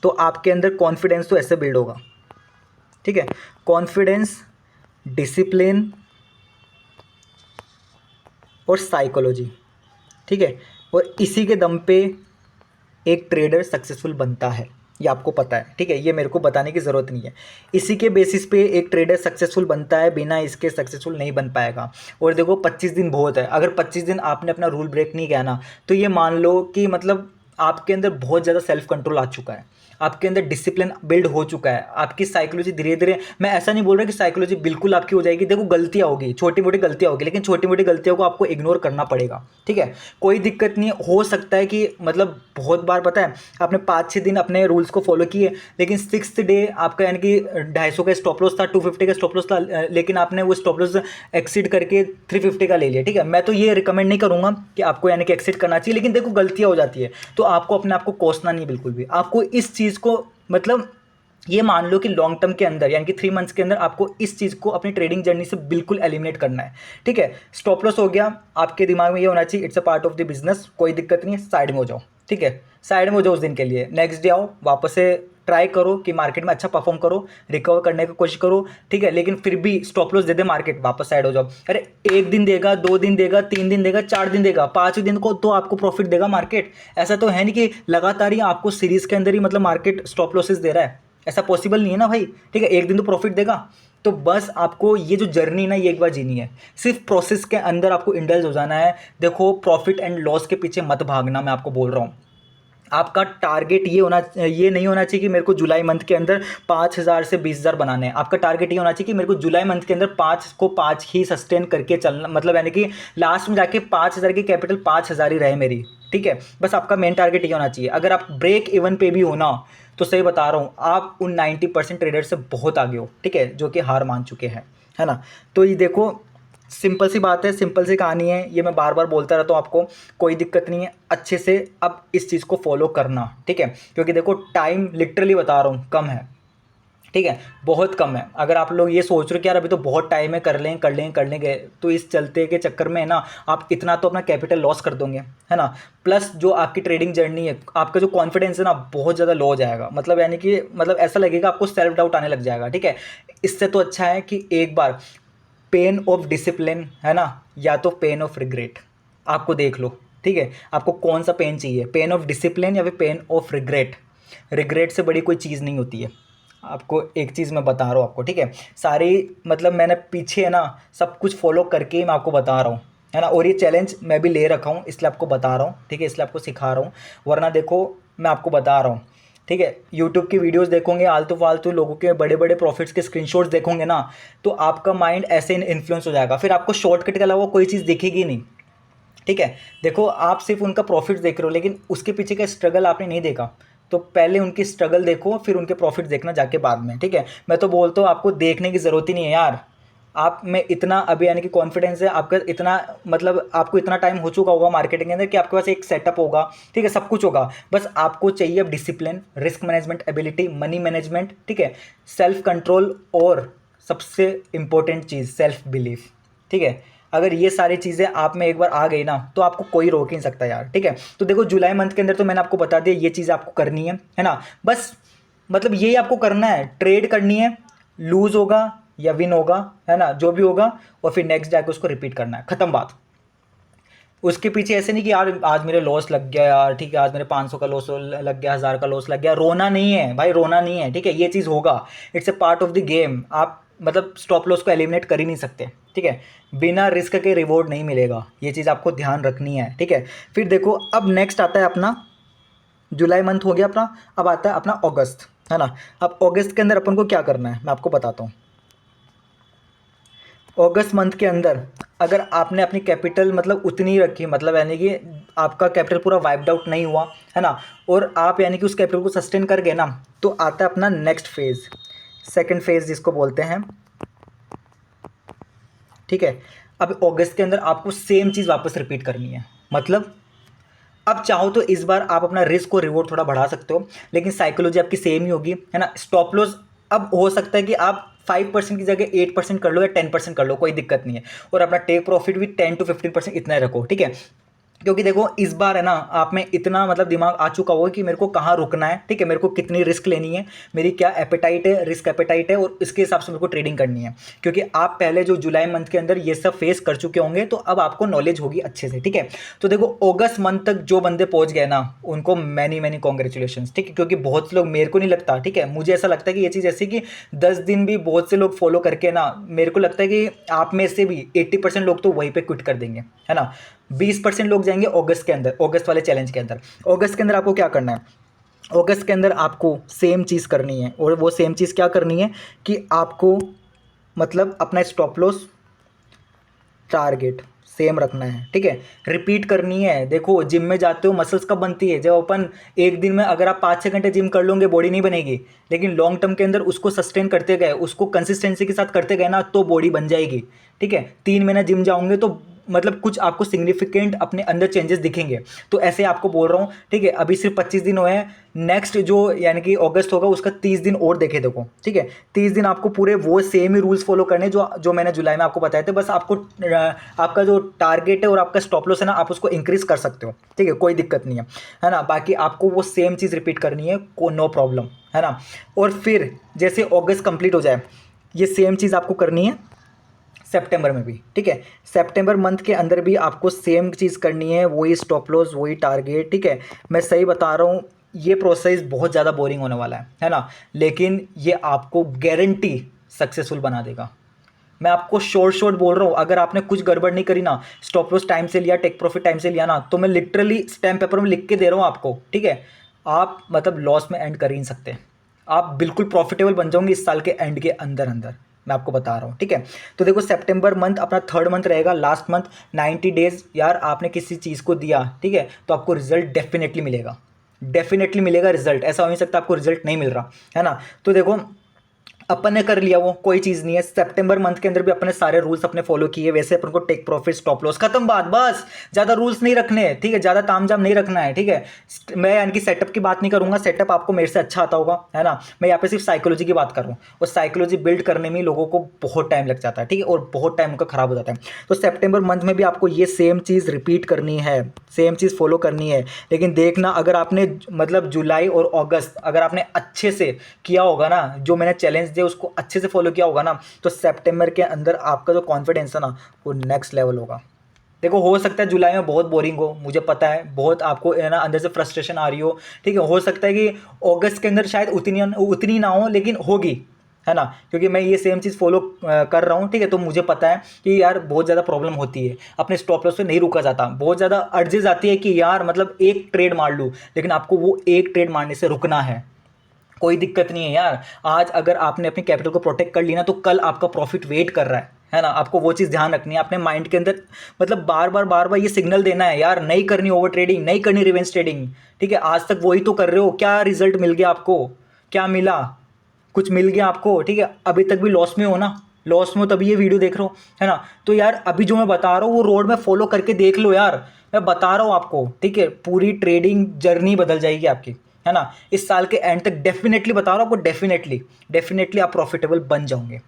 तो आपके अंदर कॉन्फिडेंस तो ऐसे बिल्ड होगा, ठीक है, कॉन्फिडेंस, डिसिप्लिन और साइकोलॉजी, ठीक है। और इसी के दम पे एक ट्रेडर सक्सेसफुल बनता है, ये आपको पता है, ठीक है, ये मेरे को बताने की ज़रूरत नहीं है। इसी के बेसिस पे एक ट्रेडर सक्सेसफुल बनता है, बिना इसके सक्सेसफुल नहीं बन पाएगा। और देखो 25 दिन बहुत है, अगर 25 दिन आपने अपना रूल ब्रेक नहीं किया ना, तो ये मान लो कि मतलब आपके अंदर बहुत ज़्यादा सेल्फ कंट्रोल आ चुका है, आपके अंदर डिसिप्लिन बिल्ड हो चुका है, आपकी साइकोलॉजी धीरे धीरे, मैं ऐसा नहीं बोल रहा कि साइकोलॉजी बिल्कुल आपकी हो जाएगी, देखो गलतियाँ होगी, छोटी मोटी गलतियाँ होगी, लेकिन छोटी मोटी गलतियों को आपको इग्नोर करना पड़ेगा, ठीक है। कोई दिक्कत नहीं, हो सकता है कि मतलब बहुत बार पता है आपने 5-6 दिन अपने रूल्स को फॉलो किए, लेकिन 6th डे आपका यानी कि 250 का स्टॉप लॉस था, 250 का स्टॉप लॉस था, लेकिन आपने वो स्टॉप लॉस एक्सीड करके 350 का ले लिया, ठीक है। मैं तो ये रिकमेंड नहीं करूँगा कि आपको यानी कि एक्सीड करना चाहिए, लेकिन देखो गलतियाँ हो जाती है, तो आपको अपने आप को कोसना नहीं बिल्कुल भी, आपको इस चीज़ को मतलब ये मान लो कि लॉन्ग टर्म के अंदर यानी कि 3 मंथ्स के अंदर आपको इस चीज़ को अपनी ट्रेडिंग जर्नी से बिल्कुल एलिमिनेट करना है, ठीक है। स्टॉप लॉस हो गया, आपके दिमाग में ये होना चाहिए it's a part of the business, कोई दिक्कत नहीं है, साइड में हो जाओ, ठीक है, साइड में हो जाओ उस दिन के लिए, नेक्स्ट डे आओ वापस से ट्राई करो कि मार्केट में अच्छा परफॉर्म करो, रिकवर करने की कोशिश करो, ठीक है, लेकिन फिर भी स्टॉप लॉस दे दे मार्केट, वापस साइड हो जाओ। अरे 1 दिन देगा, 2 दिन देगा, 3 दिन देगा, 4 दिन देगा, 5वें दिन को तो आपको प्रॉफिट देगा मार्केट। ऐसा तो है नहीं कि लगातार ही आपको सीरीज के अंदर ही मतलब मार्केट स्टॉप लॉसेस दे रहा है, ऐसा पॉसिबल नहीं है ना भाई, ठीक है। एक दिन तो प्रॉफिट देगा। तो बस आपको ये जो जर्नी ना ये एक बार जीनी है, सिर्फ प्रोसेस के अंदर आपको इंडल्ज हो जाना है। देखो प्रॉफिट एंड लॉस के पीछे मत भागना, मैं आपको बोल रहा हूँ। आपका टारगेट ये नहीं होना चाहिए कि मेरे को जुलाई मंथ के अंदर 5,000 से 20,000 बनाने हैं। आपका टारगेट ये होना चाहिए कि मेरे को जुलाई मंथ के अंदर 5 को 5 ही सस्टेन करके चलना, मतलब यानी कि लास्ट में जाके 5,000 की कैपिटल 5,000 ही रहे मेरी, ठीक है। बस आपका मेन टारगेट ये होना चाहिए। अगर आप ब्रेक इवन पे भी हो ना, तो सही बता रहा हूँ, आप उन 90% ट्रेडर से बहुत आगे हो, ठीक है, जो कि हार मान चुके हैं, है ना। तो ये देखो सिंपल सी बात है, सिंपल सी कहानी है, ये मैं बार बार बोलता रहता हूँ आपको, कोई दिक्कत नहीं है। अच्छे से अब इस चीज़ को फॉलो करना, ठीक है, क्योंकि देखो टाइम लिटरली बता रहा हूँ कम है, ठीक है, बहुत कम है। अगर आप लोग ये सोच रहे हो कि यार अभी तो बहुत टाइम है, कर लेंगे, तो इस चलते के चक्कर में ना आप इतना तो अपना कैपिटल लॉस कर दोगे, है ना। प्लस जो आपकी ट्रेडिंग जर्नी है, आपका जो कॉन्फिडेंस है ना बहुत ज़्यादा लो हो जाएगा, मतलब यानी कि मतलब ऐसा लगेगा आपको सेल्फ डाउट आने लग जाएगा, ठीक है। इससे तो अच्छा है कि एक बार पेन ऑफ डिसिप्लिन, है ना, या तो पेन ऑफ रिग्रेट, आपको देख लो, ठीक है, आपको कौन सा पेन चाहिए, पेन ऑफ डिसिप्लिन या फिर पेन ऑफ रिग्रेट। रिग्रेट से बड़ी कोई चीज़ नहीं होती है। आपको एक चीज़ मैं बता रहा हूँ आपको, ठीक है, सारी मतलब मैंने पीछे है ना सब कुछ फॉलो करके ही मैं आपको बता रहा हूँ, है ना। और ये चैलेंज मैं भी ले रखा हूँ, इसलिए आपको बता रहा हूँ, ठीक है, इसलिए आपको सिखा रहा हूँ। वरना देखो मैं आपको बता रहा हूँ, ठीक है, यूट्यूब की वीडियोस देखोगे, आलतू फालतू लोगों के बड़े बड़े प्रॉफिट्स के स्क्रीनशॉट्स देखोगे ना, तो आपका माइंड ऐसे इन्फ्लुएंस हो जाएगा, फिर आपको शॉर्टकट के अलावा कोई चीज़ दिखेगी नहीं, ठीक है। देखो आप सिर्फ उनका प्रॉफिट देख रहे हो, लेकिन उसके पीछे का स्ट्रगल आपने नहीं देखा। तो पहले उनकी स्ट्रगल देखो, फिर उनके प्रॉफिट देखना जाके बाद में, ठीक है। मैं तो बोलता हूँ आपको देखने की ज़रूरत ही नहीं है यार। आप में इतना अभी यानी कि कॉन्फिडेंस है आपका, इतना मतलब आपको इतना टाइम हो चुका होगा मार्केटिंग के अंदर कि आपके पास एक सेटअप होगा, ठीक है, सब कुछ होगा। बस आपको चाहिए अब discipline, risk management ability, money management, ठीक है, सेल्फ कंट्रोल, और सबसे इंपॉर्टेंट चीज़ सेल्फ बिलीफ, ठीक है। अगर ये सारी चीज़ें आप में एक बार आ गई ना, तो आपको कोई रोक ही नहीं सकता यार, ठीक है। तो देखो जुलाई मंथ के अंदर तो मैंने आपको बता दिया ये चीज़ आपको करनी है ना। बस मतलब यही आपको करना है, ट्रेड करनी है, लूज होगा या विन होगा, है ना, जो भी होगा, और फिर नेक्स्ट जाके उसको रिपीट करना है, ख़त्म बात। उसके पीछे ऐसे नहीं कि यार आज मेरे लॉस लग गया यार, ठीक है, आज मेरे 500 का लॉस लग गया, 1,000 का लॉस लग गया, रोना नहीं है भाई, रोना नहीं है, ठीक है, ये चीज़ होगा, it's a part of the game. आप मतलब स्टॉप लॉस को एलिमिनेट कर ही नहीं सकते, ठीक है, बिना रिस्क के रिवॉर्ड नहीं मिलेगा, ये चीज़ आपको ध्यान रखनी है, ठीक है। फिर देखो अब नेक्स्ट आता है अपना, जुलाई मंथ हो गया अपना, अब आता है अपना अगस्त, है ना। अब अगस्त के अंदर अपन को क्या करना है मैं आपको बताता हूँ। अगस्त मंथ के अंदर अगर आपने अपनी कैपिटल मतलब उतनी रखी, मतलब यानी कि आपका कैपिटल पूरा वाइप्ड आउट नहीं हुआ, है ना, और आप यानी कि उस कैपिटल को सस्टेन कर गए ना, तो आता है अपना नेक्स्ट फेज़, सेकंड फेज़ जिसको बोलते हैं, ठीक है। अब अगस्त के अंदर आपको सेम चीज़ वापस रिपीट करनी है, मतलब अब चाहो तो इस बार आप अपना रिस्क और रिवॉर्ड थोड़ा बढ़ा सकते हो, लेकिन साइकोलॉजी आपकी सेम ही होगी, है ना। स्टॉप लॉस अब हो सकता है कि आप 5% की जगह 8% कर लो या 10% कर लो, कोई दिक्कत नहीं है, और अपना टेक प्रॉफिट भी 10 to 15% इतना ही रखो, ठीक है। क्योंकि देखो इस बार है ना आप में इतना मतलब दिमाग आ चुका होगा कि मेरे को कहाँ रुकना है, ठीक है, मेरे को कितनी रिस्क लेनी है, मेरी क्या एपेटाइट है, रिस्क एपेटाइट है, और इसके हिसाब से मेरे को ट्रेडिंग करनी है। क्योंकि आप पहले जो जुलाई मंथ के अंदर ये सब फेस कर चुके होंगे, तो अब आपको नॉलेज होगी अच्छे से, ठीक है। तो देखो अगस्त मंथ तक जो बंदे पहुंच गए ना, उनको मैनी मैनी कॉन्ग्रेचुलेशन, ठीक है, क्योंकि बहुत से लोग, मेरे को नहीं लगता, ठीक है, मुझे ऐसा लगता है कि ये चीज़ ऐसी कि 10 दिन भी बहुत से लोग फॉलो करके ना, मेरे को लगता है कि आप में से भी 80% लोग तो वहीं पे क्विट कर देंगे, है ना। 20% लोग जाएंगे अगस्त के अंदर, अगस्त वाले चैलेंज के अंदर। अगस्त के अंदर आपको क्या करना है, अगस्त के अंदर आपको सेम चीज़ करनी है, और वो सेम चीज़ क्या करनी है कि आपको मतलब अपना स्टॉप लॉस टारगेट सेम रखना है, ठीक है, रिपीट करनी है। देखो जिम में जाते हो मसल्स कब बनती है, जब अपन एक दिन में अगर आप 5-6 घंटे जिम कर लोगे बॉडी नहीं बनेगी, लेकिन लॉन्ग टर्म के अंदर उसको सस्टेन करते गए, उसको कंसिस्टेंसी के साथ करते गए ना, तो बॉडी बन जाएगी, ठीक है। 3 महीना जिम जाओगे तो मतलब कुछ आपको सिग्निफिकेंट अपने अंदर चेंजेस दिखेंगे। तो ऐसे आपको बोल रहा हूँ, ठीक है। अभी सिर्फ 25 दिन हुए हैं, नेक्स्ट जो यानी कि अगस्त होगा उसका 30 दिन और देखे देखो, ठीक है। 30 दिन आपको पूरे वो सेम ही रूल्स फॉलो करने जो जो मैंने जुलाई में आपको बताए थे। बस आपको आपका जो टारगेट है और आपका स्टॉप लॉस है ना, आप उसको इंक्रीज कर सकते हो, ठीक है, कोई दिक्कत नहीं है ना। बाकी आपको वो सेम चीज़ रिपीट करनी है, को नो प्रॉब्लम, है ना। और फिर जैसे अगस्त कंप्लीट हो जाए, ये सेम चीज़ आपको करनी है सितंबर में भी, ठीक है। सितंबर मंथ के अंदर भी आपको सेम चीज़ करनी है, वही स्टॉप लॉस, वही टारगेट, ठीक है। मैं सही बता रहा हूँ, ये प्रोसेस बहुत ज़्यादा बोरिंग होने वाला है ना, लेकिन ये आपको गारंटी सक्सेसफुल बना देगा। मैं आपको शॉर्ट बोल रहा हूँ, अगर आपने कुछ गड़बड़ नहीं करी ना, स्टॉप लॉस टाइम से लिया, टेक प्रॉफिट टाइम से लिया ना, तो मैं लिटरली स्टैम्प पेपर में लिख के दे रहा हूँ आपको, ठीक है। आप मतलब लॉस में एंड कर ही नहीं सकते, आप बिल्कुल प्रॉफिटेबल बन जाओगे इस साल के एंड के अंदर अंदर, मैं आपको बता रहा हूँ, ठीक है। तो देखो सितंबर मंथ अपना थर्ड मंथ रहेगा, लास्ट मंथ 90 डेज यार आपने किसी चीज़ को दिया, ठीक है, तो आपको रिजल्ट डेफिनेटली मिलेगा, डेफिनेटली मिलेगा रिजल्ट। ऐसा हो नहीं सकता आपको रिजल्ट नहीं मिल रहा, है ना। तो देखो अपन ने कर लिया, वो कोई चीज़ नहीं है। सितंबर मंथ के अंदर भी अपने सारे रूल्स अपने फॉलो किए, वैसे अपन को टेक प्रॉफिट, स्टॉप लॉस, खत्म बात, बस ज़्यादा रूल्स नहीं रखने, ठीक है, ज़्यादा तामझाम नहीं रखना है, ठीक है। मैं यानी कि सेटअप की बात नहीं करूंगा, सेटअप आपको मेरे से अच्छा आता होगा, है ना। मैं यहाँ पे सिर्फ साइकोलॉजी की बात कर रहा हूँ, और साइकोलॉजी बिल्ड करने में लोगों को बहुत टाइम लग जाता है, ठीक है, और बहुत टाइम उनका खराब हो जाता है। तो सितंबर मंथ में भी आपको ये सेम चीज़ रिपीट करनी है, सेम चीज़ फॉलो करनी है। लेकिन देखना, अगर आपने मतलब जुलाई और अगस्त अगर आपने अच्छे से किया होगा ना, जो मैंने चैलेंज दिया उसको अच्छे से फॉलो किया होगा ना, तो सितंबर के अंदर आपका जो कॉन्फिडेंस है ना, वो नेक्स्ट लेवल होगा। देखो हो सकता है जुलाई में बहुत बोरिंग हो, मुझे पता है, बहुत आपको है ना अंदर से फ्रस्ट्रेशन आ रही हो, ठीक है। हो सकता है कि अगस्त के अंदर शायद उतनी ना हो, लेकिन होगी, है ना, क्योंकि मैं ये सेम चीज़ फॉलो कर रहा हूँ, ठीक है। तो मुझे पता है कि यार बहुत ज़्यादा प्रॉब्लम होती है, अपने स्टॉप लॉस पे नहीं रुका जाता, बहुत ज़्यादा अर्जेज आती है कि यार मतलब एक ट्रेड मार लूँ, लेकिन आपको वो एक ट्रेड मारने से रुकना है, कोई दिक्कत नहीं है यार। आज अगर आपने अपनी कैपिटल को प्रोटेक्ट कर लिया ना, तो कल आपका प्रॉफिट वेट कर रहा है ना। आपको वो चीज़ ध्यान रखनी है अपने माइंड के अंदर, मतलब बार बार ये सिग्नल देना है यार, नहीं करनी ओवर ट्रेडिंग, नहीं करनी रिवेंज ट्रेडिंग, ठीक है। आज तक वही तो कर रहे हो, क्या रिजल्ट मिल गया आपको, क्या मिला, कुछ मिल गया आपको, ठीक है। अभी तक भी लॉस में हो ना, लॉस में हो तभी ये वीडियो देख रहे हो, है ना। तो यार अभी जो मैं बता रहा हूँ वो रोड में फॉलो करके देख लो यार, मैं बता रहा हूँ आपको, ठीक है। पूरी ट्रेडिंग जर्नी बदल जाएगी आपकी, है ना। इस साल के एंड तक डेफिनेटली बता रहा हूँ आपको, डेफिनेटली डेफिनेटली आप प्रॉफिटेबल बन जाओगे,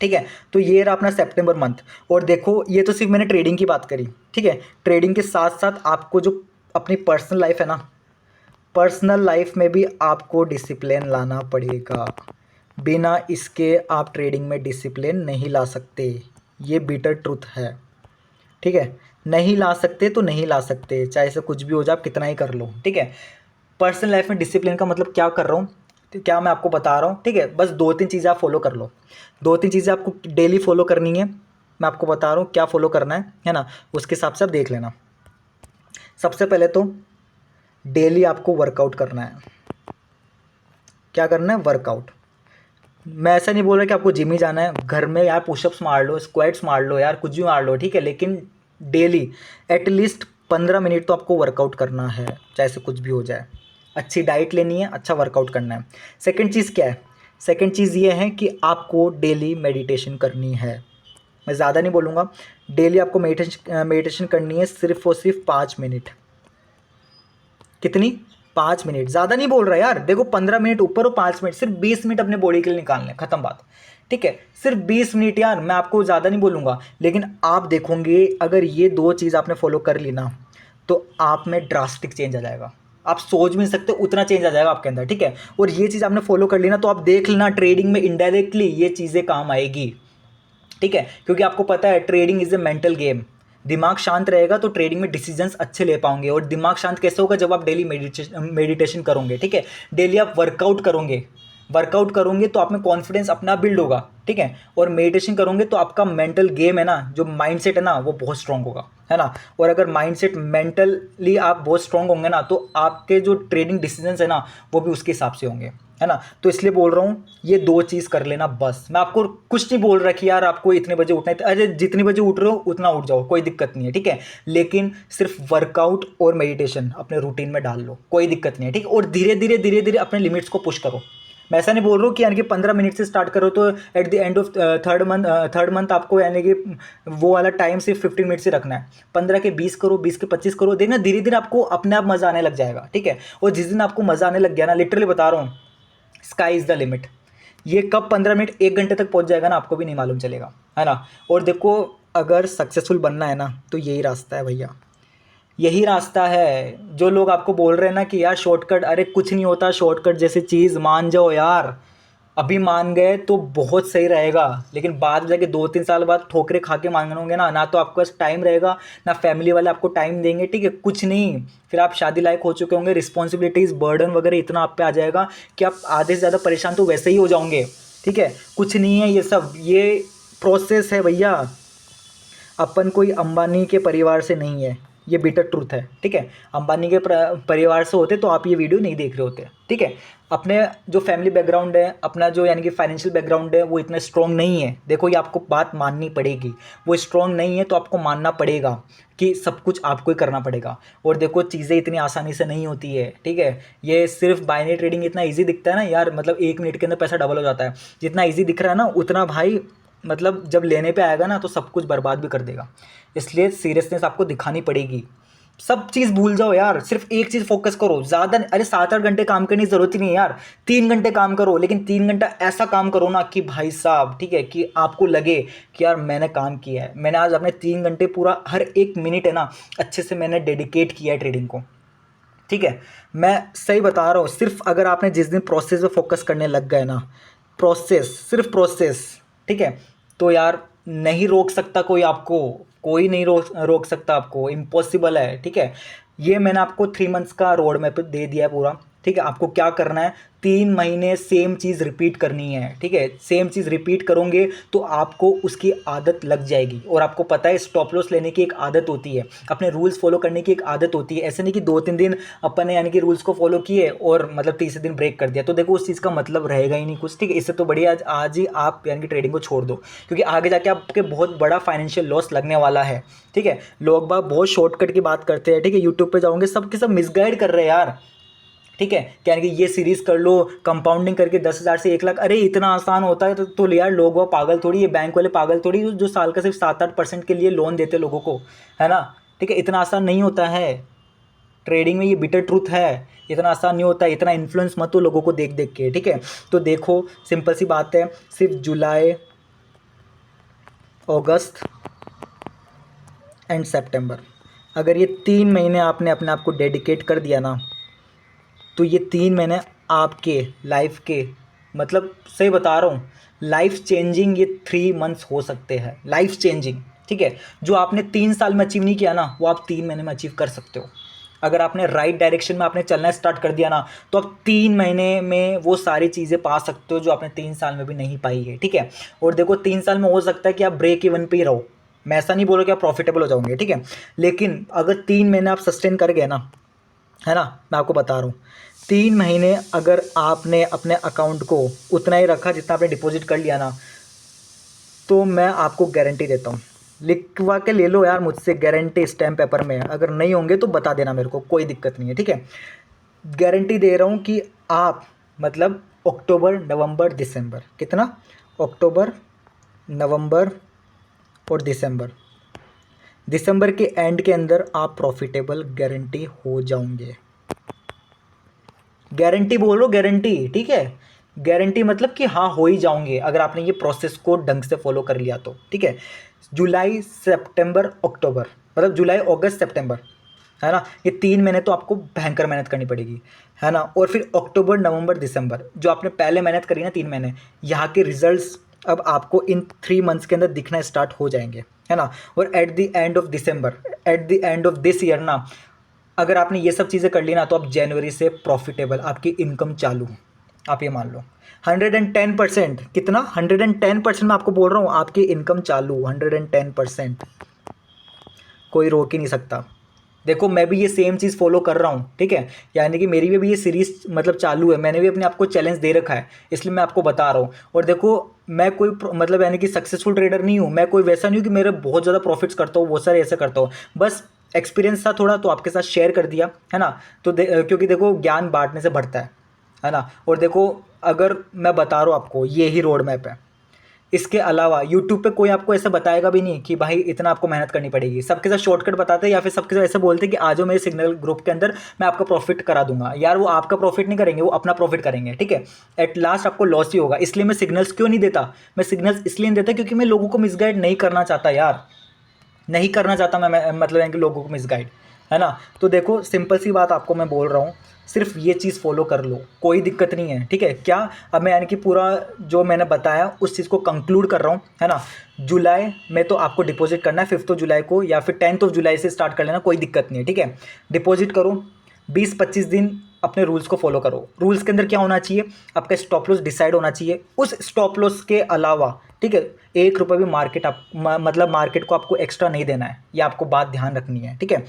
ठीक है। तो ये रहा अपना सितंबर मंथ। और देखो ये तो सिर्फ मैंने ट्रेडिंग की बात करी, ठीक है। ट्रेडिंग के साथ साथ आपको जो अपनी पर्सनल लाइफ है ना, पर्सनल लाइफ में भी आपको डिसिप्लिन लाना पड़ेगा। बिना इसके आप ट्रेडिंग में डिसिप्लिन नहीं ला सकते, ये बिटर ट्रुथ है, ठीक है। नहीं ला सकते तो नहीं ला सकते, चाहे से कुछ भी हो जाए, आप कितना ही कर लो, ठीक है। पर्सनल लाइफ में डिसिप्लिन का मतलब क्या कर रहा हूँ, तो क्या मैं आपको बता रहा हूँ, ठीक है। बस दो तीन चीज़ें आप फॉलो कर लो, दो तीन चीज़ें आपको डेली फॉलो करनी है। मैं आपको बता रहा हूँ क्या फॉलो करना है ना, उसके हिसाब से आप देख लेना। सबसे पहले तो डेली आपको वर्कआउट करना है। क्या करना है? वर्कआउट। मैं ऐसा नहीं बोल रहा कि आपको जिम ही जाना है, घर में यार पुशअप्स मार लो, स्क्वाट्स मार लो यार, कुछ भी मार लो, ठीक है। लेकिन डेली एटलीस्ट 15 मिनट तो आपको वर्कआउट करना है, चाहे से कुछ भी हो जाए। अच्छी डाइट लेनी है, अच्छा वर्कआउट करना है। सेकंड चीज़ क्या है? सेकंड चीज़ ये है कि आपको डेली मेडिटेशन करनी है। मैं ज़्यादा नहीं बोलूँगा, डेली आपको मेडिटेशन करनी है, सिर्फ और सिर्फ 5 मिनट। कितनी? 5 मिनट। ज़्यादा नहीं बोल रहा यार, देखो 15 मिनट ऊपर और 5 मिनट, सिर्फ 20 मिनट अपने बॉडी के लिए निकालने, खत्म बात, ठीक है। सिर्फ 20 मिनट यार, मैं आपको ज़्यादा नहीं बोलूँगा, लेकिन आप देखोगे अगर ये दो चीज़ आपने फॉलो कर ली ना, तो आप में ड्रास्टिक चेंज आ जाएगा। आप सोच भी नहीं सकते उतना चेंज आ जाएगा आपके अंदर, ठीक है। और ये चीज़ आपने फॉलो कर ली ना, तो आप देख लेना ट्रेडिंग में इनडायरेक्टली ये चीज़ें काम आएगी, ठीक है। क्योंकि आपको पता है trading is a mental game. दिमाग शांत रहेगा तो ट्रेडिंग में डिसीजंस अच्छे ले पाओगे। और दिमाग शांत कैसे होगा? जब आप डेली मेडिटेशन करोगे, ठीक है। डेली आप वर्कआउट करोगे, वर्कआउट करोगे तो आप में कॉन्फिडेंस अपना बिल्ड होगा, ठीक है। और मेडिटेशन करोगे तो आपका मेंटल गेम है ना, जो माइंडसेट है ना, वो बहुत स्ट्रांग होगा, है ना। और अगर माइंडसेट मेंटली आप बहुत स्ट्रांग होंगे ना, तो आपके जो ट्रेडिंग डिसीजंस है ना, वो भी उसके हिसाब से होंगे, है ना। तो इसलिए बोल रहा हूँ ये दो चीज़ कर लेना बस। मैं आपको कुछ नहीं बोल रहा कि यार आपको इतने बजे उठना है, अरे जितनी बजे उठ रहे हो उतना उठ जाओ, कोई दिक्कत नहीं है, ठीक है। लेकिन सिर्फ वर्कआउट और मेडिटेशन अपने रूटीन में डाल लो, कोई दिक्कत नहीं है, ठीक है। और धीरे धीरे धीरे धीरे अपने लिमिट्स को पुश करो। मैं ऐसा नहीं बोल रहा हूँ कि यानी कि 15 मिनट से स्टार्ट करो तो at the end of third month आपको यानी कि वो वाला टाइम सिर्फ 15 मिनट से रखना है। 15 के 20 करो, 20 के 25 करो, देखना धीरे धीरे आपको अपने आप मज़ा आने लग जाएगा, ठीक है। और जिस दिन आपको मज़ा आने लग गया ना, लिटरली बता रहा हूँ, स्काई इज़ द लिमिट। ये कब 15 मिनट 1 घंटे तक पहुँच जाएगा ना, आपको भी नहीं मालूम चलेगा, है ना। और देखो, अगर सक्सेसफुल बनना है ना तो यही रास्ता है भैया, यही रास्ता है। जो लोग आपको बोल रहे हैं ना कि यार शॉर्टकट, अरे कुछ नहीं होता शॉर्टकट जैसी चीज़, मान जाओ यार। अभी मान गए तो बहुत सही रहेगा, लेकिन बाद में जाके 2-3 साल बाद ठोकरे खा के मांगोगे ना, ना तो आपके पास टाइम रहेगा, ना फैमिली वाले आपको टाइम देंगे, ठीक है, कुछ नहीं। फिर आप शादी लायक हो चुके होंगे, रिस्पॉन्सिबिलिटीज़ बर्डन वगैरह इतना आप पे आ जाएगा कि आप आधे से ज़्यादा परेशान तो वैसे ही हो जाओगे, ठीक है। कुछ नहीं है ये सब, ये प्रोसेस है भैया। अपन कोई अंबानी के परिवार से नहीं है, ये बिटर ट्रूथ है, ठीक है। अंबानी के परिवार से होते तो आप ये वीडियो नहीं देख रहे होते, ठीक है। अपने जो फैमिली बैकग्राउंड है, अपना जो यानी कि फाइनेंशियल बैकग्राउंड है, वो इतना स्ट्रॉन्ग नहीं है। देखो, ये आपको बात माननी पड़ेगी, वो स्ट्रॉन्ग नहीं है तो आपको मानना पड़ेगा कि सब कुछ आपको ही करना पड़ेगा। और देखो, चीज़ें इतनी आसानी से नहीं होती है, ठीक है। ये सिर्फ बाइनरी ट्रेडिंग इतना ईजी दिखता है ना यार, मतलब 1 मिनट के अंदर पैसा डबल हो जाता है, जितना ईजी दिख रहा है ना, उतना भाई मतलब जब लेने पे आएगा ना तो सब कुछ बर्बाद भी कर देगा। इसलिए सीरियसनेस आपको दिखानी पड़ेगी। सब चीज़ भूल जाओ यार, सिर्फ एक चीज़ फोकस करो, ज़्यादा अरे 7-8 घंटे काम करने की ज़रूरत ही नहीं है यार। 3 घंटे काम करो, लेकिन 3 घंटा ऐसा काम करो ना कि भाई साहब, ठीक है, कि आपको लगे कि यार मैंने काम किया है, मैंने आज अपने 3 घंटे पूरा हर एक मिनट है ना अच्छे से मैंने डेडिकेट किया है ट्रेडिंग को, ठीक है। मैं सही बता रहा हूँ, सिर्फ अगर आपने जिस दिन प्रोसेस पे फोकस करने लग गए ना, प्रोसेस, सिर्फ प्रोसेस, ठीक है, तो यार नहीं रोक सकता कोई आपको, कोई नहीं रोक रोक सकता आपको, इम्पॉसिबल है, ठीक है। ये मैंने आपको 3 मंथ्स का रोड मैप दे दिया है पूरा, ठीक है। आपको क्या करना है, 3 महीने सेम चीज़ रिपीट करनी है, ठीक है। सेम चीज़ रिपीट करोगे तो आपको उसकी आदत लग जाएगी। और आपको पता है, स्टॉप लॉस लेने की एक आदत होती है, अपने रूल्स फॉलो करने की एक आदत होती है। ऐसे नहीं कि 2-3 दिन अपन ने यानी कि रूल्स को फॉलो किए और मतलब तीसरे दिन ब्रेक कर दिया, तो देखो उस चीज़ का मतलब रहेगा ही नहीं कुछ, ठीक है। इससे तो बढ़िया आज ही आप यानी कि ट्रेडिंग को छोड़ दो, क्योंकि आगे जाके आपके बहुत बड़ा फाइनेंशियल लॉस लगने वाला है, ठीक है। लोग बाग बहुत शॉर्टकट की बात करते हैं, ठीक है, यूट्यूब पे जाओगे सब के सब मिसगाइड कर रहे हैं यार, ठीक है। क्या कि ये सीरीज़ कर लो, कंपाउंडिंग करके 10,000 से 1 लाख, अरे इतना आसान होता है तो यार लोग वो पागल थोड़ी, ये बैंक वाले पागल थोड़ी जो साल का सिर्फ 7-8% के लिए लोन देते लोगों को, है ना, ठीक है। इतना आसान नहीं होता है ट्रेडिंग में, ये बिटर ट्रूथ है, इतना आसान नहीं होता है। इतना इन्फ्लुएंस मत हो लोगों को देख देख के, ठीक है। तो देखो, सिंपल सी बात है, सिर्फ जुलाई, अगस्त एंड सितंबर, अगर ये 3 महीने आपने अपने आप को डेडिकेट कर दिया ना, तो ये 3 महीने आपके लाइफ के, मतलब सही बता रहा हूँ, लाइफ चेंजिंग ये 3 मंथ्स हो सकते हैं, लाइफ चेंजिंग, ठीक है। जो आपने 3 साल में अचीव नहीं किया ना, वो आप 3 महीने में अचीव कर सकते हो। अगर आपने राइट डायरेक्शन में आपने चलना स्टार्ट कर दिया ना, तो आप 3 महीने में वो सारी चीज़ें पा सकते हो जो आपने 3 साल में भी नहीं पाई है, ठीक है। और देखो, 3 साल में हो सकता है कि आप ब्रेक इवन पे ही रहो, मैं ऐसा नहीं बोल रहा कि आप प्रॉफिटेबल हो जाओगे, ठीक है। लेकिन अगर 3 महीने आप सस्टेन कर गए ना, है ना, मैं आपको बता रहा हूँ, 3 महीने अगर आपने अपने अकाउंट को उतना ही रखा जितना आपने डिपॉजिट कर लिया ना, तो मैं आपको गारंटी देता हूँ, लिखवा के ले लो यार मुझसे, गारंटी स्टैम्प पेपर में, अगर नहीं होंगे तो बता देना मेरे को, कोई दिक्कत नहीं है, ठीक है। गारंटी दे रहा हूँ कि आप मतलब अक्टूबर, नवंबर, दिसंबर, कितना, अक्टूबर, नवंबर और दिसंबर, दिसंबर के एंड के अंदर आप प्रॉफिटेबल गारंटी हो जाओगे। गारंटी बोलो, गारंटी, ठीक है। गारंटी मतलब कि हाँ हो ही जाओगे अगर आपने ये प्रोसेस को ढंग से फॉलो कर लिया तो, ठीक है। जुलाई, सितंबर, अक्टूबर, मतलब जुलाई, अगस्त, सितंबर, है ना, ये 3 महीने तो आपको भयंकर मेहनत करनी पड़ेगी, है ना। और फिर अक्टूबर, नवंबर, दिसंबर, जो आपने पहले मेहनत करी ना 3 महीने, यहाँ के रिजल्ट्स अब आपको इन 3 मंथ्स के अंदर दिखना स्टार्ट हो जाएंगे, है ना। और at the end of December, at the end of this year ना, अगर आपने ये सब चीज़ें कर ली ना, तो आप जनवरी से प्रॉफिटेबल, आपकी इनकम चालू, आप ये मान लो 110%, कितना, 110% मैं आपको बोल रहा हूँ, आपकी इनकम चालू 110%, कोई रोक ही नहीं सकता। देखो, मैं भी ये सेम चीज़ फॉलो कर रहा हूँ, ठीक है, यानी कि मेरी भी ये सीरीज़ मतलब चालू है, मैंने भी अपने आप को चैलेंज दे रखा है, इसलिए मैं आपको बता रहा हूँ। और देखो, मैं कोई मतलब यानी कि सक्सेसफुल ट्रेडर नहीं हूँ, मैं कोई वैसा नहीं हूँ कि मेरे बहुत ज़्यादा प्रॉफिट्स करता हूँ, बहुत सारे ऐसे करता हूँ, बस एक्सपीरियंस था थोड़ा तो आपके साथ शेयर कर दिया, है ना। तो क्योंकि देखो, ज्ञान बांटने से बढ़ता है ना। और देखो, अगर मैं बता रहा हूँ आपको ये ही रोड मैप है। इसके अलावा यूट्यूब पे कोई आपको ऐसा बताएगा भी नहीं कि भाई इतना आपको मेहनत करनी पड़ेगी। सबके साथ शॉर्टकट बताते हैं या फिर सबके साथ ऐसे बोलते हैं कि आ जाओ मेरे सिग्नल ग्रुप के अंदर, मैं आपका प्रॉफिट करा दूंगा। यार वो आपका प्रॉफिट नहीं करेंगे, वो अपना प्रॉफिट करेंगे, ठीक है। एट लास्ट आपको लॉस ही होगा। इसलिए मैं सिग्नल्स क्यों नहीं देता, मैं सिग्नल्स इसलिए नहीं देता क्योंकि मैं लोगों को मिसगाइड नहीं करना चाहता यार, नहीं करना चाहता मैं मतलब है कि लोगों को मिसगाइड, है ना। तो देखो सिंपल सी बात आपको मैं बोल रहा हूँ, सिर्फ ये चीज़ फॉलो कर लो, कोई दिक्कत नहीं है, ठीक है। क्या अब मैं यानी कि पूरा जो मैंने बताया उस चीज़ को कंक्लूड कर रहा हूँ, है ना। जुलाई में तो आपको डिपॉजिट करना है 5 जुलाई को या फिर 10 जुलाई से स्टार्ट कर लेना, कोई दिक्कत नहीं है, ठीक है। डिपॉजिट करो, 20-25 दिन अपने रूल्स को फॉलो करो। रूल्स के अंदर क्या होना चाहिए, आपका स्टॉप लॉस डिसाइड होना चाहिए। उस स्टॉप लॉस के अलावा, ठीक है, 1 रुपये भी मार्केट मतलब मार्केट को आपको एक्स्ट्रा नहीं देना है, ये आपको बात ध्यान रखनी है, ठीक है।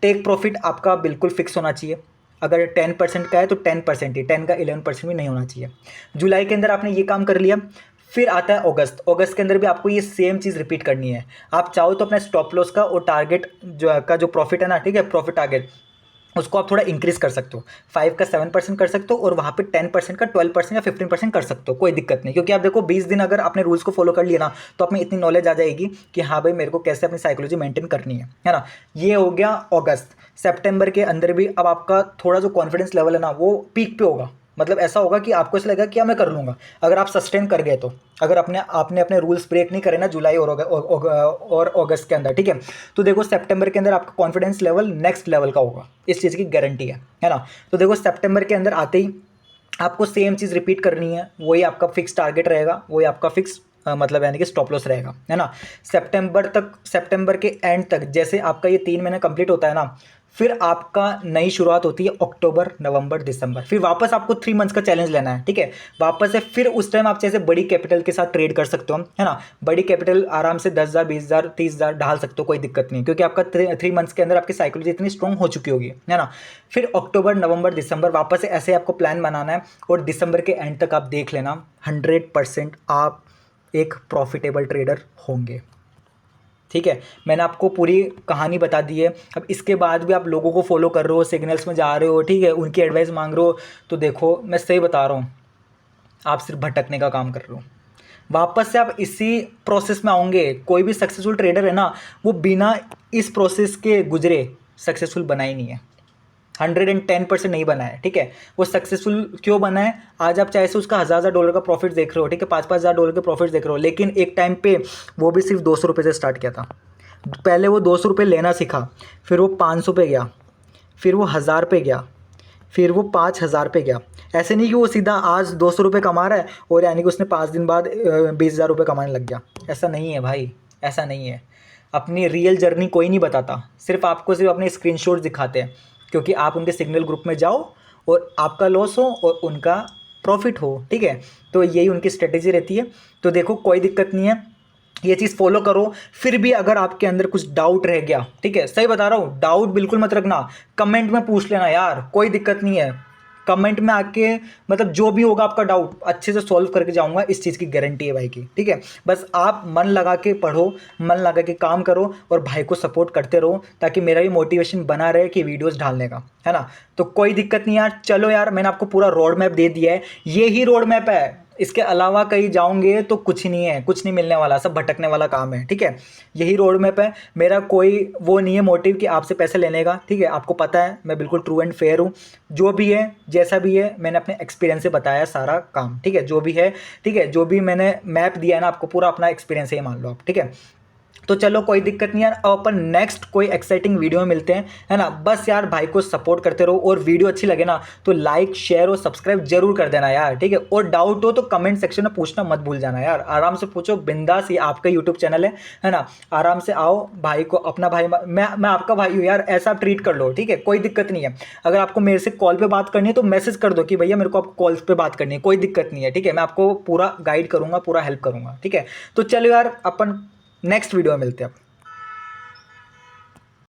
टेक प्रॉफिट आपका बिल्कुल फिक्स होना चाहिए। अगर 10% का है तो 10% ही, 10 का 11% भी नहीं होना चाहिए। जुलाई के अंदर आपने ये काम कर लिया, फिर आता है अगस्त। अगस्त के अंदर भी आपको ये सेम चीज़ रिपीट करनी है। आप चाहो तो अपना स्टॉप लॉस का और टारगेट जो प्रॉफिट है ना, ठीक है, प्रॉफिट टारगेट, उसको आप थोड़ा इंक्रीज कर सकते हो। 5 का 7% कर सकते हो और वहाँ पे 10% का 12% या 15% कर सकते हो, कोई दिक्कत नहीं। क्योंकि आप देखो 20 दिन अगर आपने रूल्स को फॉलो कर लिया ना, तो आप में इतनी नॉलेज आ जाएगी कि हाँ भाई मेरे को कैसे अपनी साइकोलॉजी मेंटेन करनी है ना। ये हो गया अगस्त। सितंबर के अंदर भी अब आपका थोड़ा जो कॉन्फिडेंस लेवल है ना वो पीक पे होगा। मतलब ऐसा होगा कि आपको ऐसा लगेगा कि मैं कर लूँगा, अगर आप सस्टेन कर गए तो। अगर आपने अपने रूल्स ब्रेक नहीं करे ना जुलाई और अगस्त के अंदर, ठीक है, तो देखो सितंबर के अंदर आपका कॉन्फिडेंस लेवल नेक्स्ट लेवल का होगा, इस चीज़ की गारंटी है ना। तो देखो सितंबर के अंदर आते ही आपको सेम चीज़ रिपीट करनी है, वही आपका फिक्स टारगेट रहेगा, वही आपका फिक्स मतलब यानी कि स्टॉप लॉस रहेगा, है ना। सितंबर के एंड तक जैसे आपका ये 3 महीने कंप्लीट होता है ना, फिर आपका नई शुरुआत होती है अक्टूबर नवंबर दिसंबर। फिर वापस आपको 3 मंथ्स का चैलेंज लेना है, ठीक है। वापस से फिर उस टाइम आप जैसे बड़ी कैपिटल के साथ ट्रेड कर सकते हो, है ना। बड़ी कैपिटल आराम से 10,000 20,000 30,000 डाल सकते हो, कोई दिक्कत नहीं, क्योंकि आपका 3 मंथ्स के अंदर आपकी साइकोलॉजी इतनी स्ट्रॉन्ग हो चुकी होगी, है ना। फिर अक्टूबर नवंबर दिसंबर वापस से ऐसे आपको प्लान बनाना है और दिसंबर के एंड तक आप देख लेना 100% आप एक प्रॉफिटेबल ट्रेडर होंगे, ठीक है। मैंने आपको पूरी कहानी बता दी है। अब इसके बाद भी आप लोगों को फॉलो कर रहे हो, सिग्नल्स में जा रहे हो, ठीक है, उनकी एडवाइस मांग रहे हो, तो देखो मैं सही बता रहा हूँ, आप सिर्फ भटकने का काम कर रहे हो। वापस से आप इसी प्रोसेस में आओगे। कोई भी सक्सेसफुल ट्रेडर है ना, वो बिना इस प्रोसेस के गुजरे सक्सेसफुल बना ही नहीं है, 110% नहीं बना है, ठीक है। वो सक्सेसफुल क्यों बना है, आज आप चाहे से उसका $1,000 का प्रॉफिट देख रहे हो, ठीक है, $5,000 के प्रॉफिट देख रहे हो, लेकिन एक टाइम पे वो भी सिर्फ 200 रुपये से स्टार्ट किया था। पहले वो 200 रुपये लेना सीखा, फिर वो 500 पे गया, फिर वो 1,000 पे गया, फिर वो 5,000 पे गया। ऐसे नहीं कि वो सीधा आज 200 रुपये कमा रहा है और यानी कि उसने 5 दिन बाद 20,000 रुपये कमाने लग गया। ऐसा नहीं है भाई, ऐसा नहीं है। अपनी रियल जर्नी कोई नहीं बताता, सिर्फ आपको सिर्फ अपने स्क्रीनशॉट दिखाते हैं, क्योंकि आप उनके सिग्नल ग्रुप में जाओ और आपका लॉस हो और उनका प्रॉफिट हो, ठीक है। तो यही उनकी स्ट्रेटेजी रहती है। तो देखो कोई दिक्कत नहीं है, ये चीज़ फॉलो करो। फिर भी अगर आपके अंदर कुछ डाउट रह गया, ठीक है, सही बता रहा हूँ, डाउट बिल्कुल मत रखना, कमेंट में पूछ लेना यार, कोई दिक्कत नहीं है। कमेंट में आके मतलब जो भी होगा आपका डाउट अच्छे से सॉल्व करके जाऊंगा, इस चीज़ की गारंटी है भाई की, ठीक है। बस आप मन लगा के पढ़ो, मन लगा के काम करो और भाई को सपोर्ट करते रहो, ताकि मेरा भी मोटिवेशन बना रहे कि वीडियोस डालने का, है ना। तो कोई दिक्कत नहीं यार, चलो यार, मैंने आपको पूरा रोड मैप दे दिया है, ये ही रोड मैप है। इसके अलावा कहीं जाओगे तो कुछ ही नहीं है, कुछ नहीं मिलने वाला, सब भटकने वाला काम है, ठीक है। यही रोड मैप है। मेरा कोई वो नहीं है मोटिव कि आपसे पैसे लेने का, ठीक है। आपको पता है मैं बिल्कुल ट्रू एंड फेयर हूँ। जो भी है जैसा भी है मैंने अपने एक्सपीरियंस से बताया सारा काम, ठीक है। जो भी है, ठीक है, जो भी मैंने मैप दिया है ना आपको, पूरा अपना एक्सपीरियंस है, मान लो आप, ठीक है। तो चलो कोई दिक्कत नहीं यार, अब अपन नेक्स्ट कोई एक्साइटिंग वीडियो में मिलते हैं, है ना। बस यार भाई को सपोर्ट करते रहो, और वीडियो अच्छी लगे ना तो लाइक शेयर और सब्सक्राइब जरूर कर देना यार, ठीक है। और डाउट हो तो कमेंट सेक्शन में पूछना मत भूल जाना यार, आराम से पूछो, बिंदास, ये आपका यूट्यूब चैनल है ना। आराम से आओ, भाई को अपना भाई, मैं आपका भाई हूँ यार, ऐसा आप ट्रीट कर लो, ठीक है, कोई दिक्कत नहीं है। अगर आपको मेरे से कॉल पे बात करनी है तो मैसेज कर दो कि भैया मेरे को आपको कॉल पे बात करनी है, कोई दिक्कत नहीं है, ठीक है। मैं आपको पूरा गाइड करूंगा, पूरा हेल्प करूंगा, ठीक है। तो चलो यार अपन नेक्स्ट वीडियो में मिलते हैं।